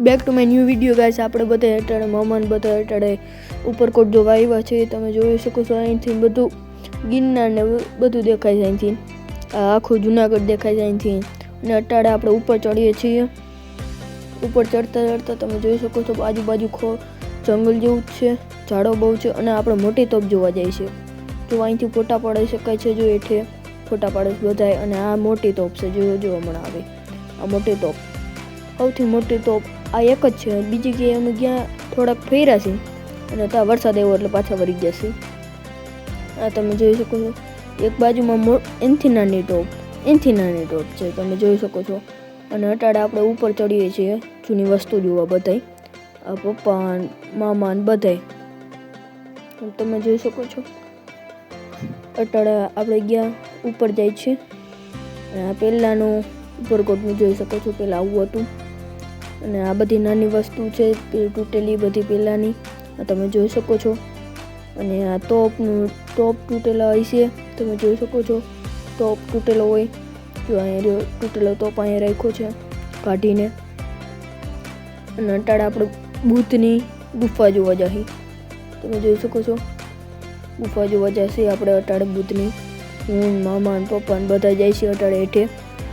Back to my new video guys. આપણે બધા અટાડે મામાને બધા અટાડે ઉપરકોટ જોવા આવ્યા છે. તમે જોઈ શકો છો અહીંથી બધું ગિરનાર ને બધું દેખાય છે. અહીંથી આખું જુનાગઢ દેખાય છે અહીંથી. અને અટાડે આપણે ઉપર ચડીએ છીએ. ઉપર ચડતા ચડતા તમે જોઈ શકો છો આજુબાજુ જંગલ જેવું જ છે, ઝાડો બહુ છે. અને આપણે મોટી તોપ જોવા જાય છે. જો અહીંથી ફોટા પાડી શકાય છે. જો હેઠે ફોટા પાડે છે બધાય. અને આ મોટી તોપ છે. જો હમણાં આવે આ મોટી તોપ, સૌથી મોટી તોપ આ એક જ છે. બીજી કે અમે ગયા થોડાક ફેર્યા છે અને ત્યાં વરસાદ આવ્યો એટલે પાછા વળી ગયા છે. આ તમે જોઈ શકો છો એક બાજુમાં એનથી નાની ટોપ છે. તમે જોઈ શકો છો. અને અટાડે આપણે ઉપર ચડીએ છીએ જૂની વસ્તુ જોવા બધાય, પપ્પા મામા ને બધાય. તમે જોઈ શકો છો અટાડે આપણે ગયા ઉપર જાય છે. અને આ પહેલાંનું ઉપરકોટનું જોઈ શકો છો. પહેલાં આવું હતું. અને આ બધી નાની વસ્તુ છે તૂટેલી બધી પહેલાંની, તમે જોઈ શકો છો. અને આ ટોપ તૂટેલા હોય છે. તમે જોઈ શકો છો ટોપ તૂટેલો હોય. જો અહીંયા તૂટેલો ટોપ અહીંયા રાખ્યો છે કાઢીને. અને અટાડે આપણે બુદ્ધની ગુફા જોવા જઈએ. તમે જોઈ શકો છો ગુફા જોવા જશે આપણે અટાડે બુદ્ધની. હું મામા અને પપ્પા ને બધા જાય છે અટાડે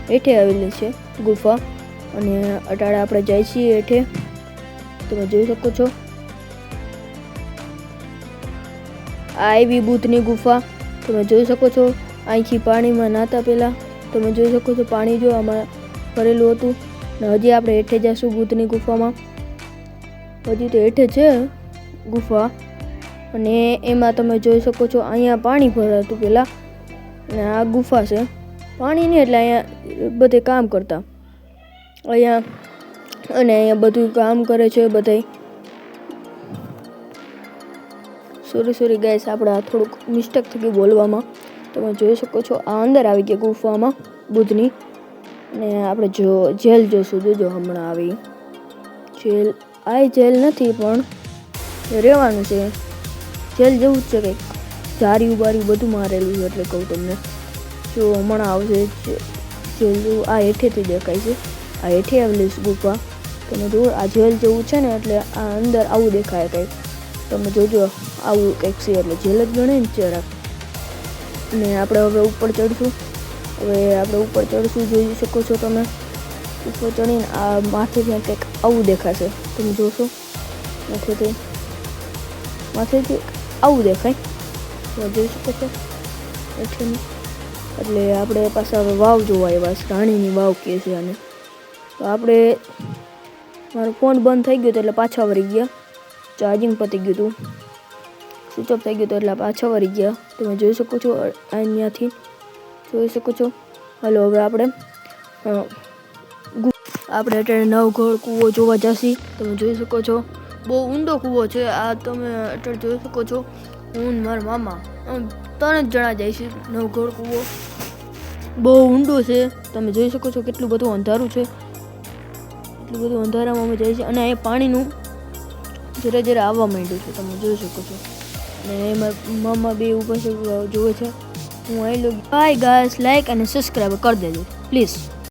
હેઠે આવેલી છે ગુફા. અને અટાડે આપણે જાય છીએ હેઠે. તમે જોઈ શકો છો આ આવી બુદ્ધની ગુફા. તમે જોઈ શકો છો અહીંથી પાણીમાં નાતા પહેલાં તમે જોઈ શકો છો પાણી જો આમાં ભરેલું હતું. ને હજી આપણે હેઠે જઈશું બુદ્ધની ગુફામાં. હજી તો હેઠે છે ગુફા. અને એમાં તમે જોઈ શકો છો અહીંયા પાણી ભરાતું પહેલાં. અને આ ગુફા છે. પાણી નહીં એટલે અહીંયા બધે કામ કરતા અહીંયા. અને અહીંયા બધું કામ કરે છે બધાય. સોરી ગાઈસ, આપણે આ થોડુંક મિસ્ટેક થઈ ગઈ બોલવામાં. તમે જોઈ શકો છો આ અંદર આવી ગયા ગુફામાં બુદ્ધની. અને આપણે જેલ જોશું. જોજો હમણાં આવી જેલ. આ જેલ નથી પણ રહેવાનું છે. જેલ જેવું જ છે કંઈક. જારી બારી બધું મારેલું છે એટલે કહું તમને. જો હમણાં આવશે જેલ જેવું. આ હેઠેથી દેખાય છે. આ હેઠે આવેલી ગુફા. તમે જુઓ આ જેલ જેવું છે ને એટલે આ અંદર આવું દેખાય કંઈક. તમે જોજો આવું કંઈક છે એટલે જેલ જ ગણે ને જરાક. અને આપણે હવે ઉપર ચડશું. જોઈ શકો છો તમે. ઉપર ચડીને આ માથેથી કંઈક આવું દેખાશે. તમે જોશો માથેથી આવું દેખાય. તમે જોઈ શકો છો હેઠેની. એટલે આપણે પાછા હવે વાવ જોવા આવ્યા છે. રાણીની વાવ કહે છે આને. તો આપણે મારો ફોન બંધ થઈ ગયો હતો એટલે પાછા વળી ગયા. ચાર્જિંગ પતી ગયું હતું, સ્વિચ ઓફ થઈ ગયું હતું એટલે પાછા વળી ગયા. તમે જોઈ શકો છો અહીંયાથી જોઈ શકો છો. હાલો હવે આપણે અત્યારે નવઘણ કૂવો જોવા જશી. તમે જોઈ શકો છો બહુ ઊંડો કૂવો છે આ. તમે અત્યારે જોઈ શકો છો હું મારા મામા 3 જ જણા જાય છે. નવઘણ કૂવો બહુ ઊંડો છે. તમે જોઈ શકો છો કેટલું બધું અંધારું છે. એટલું બધું અંધારામાં અમે જાય છે. અને અહીંયા પાણીનું ધીરે ધીરે આવવા માંડ્યું છે. તમે જોઈ શકો છો. અને એમાં મામા બે ઊભા છે જોવે છે. હું આવી લો. બાય ગાઈસ, લાઈક અને સબસ્ક્રાઈબ કરી દેજો પ્લીઝ.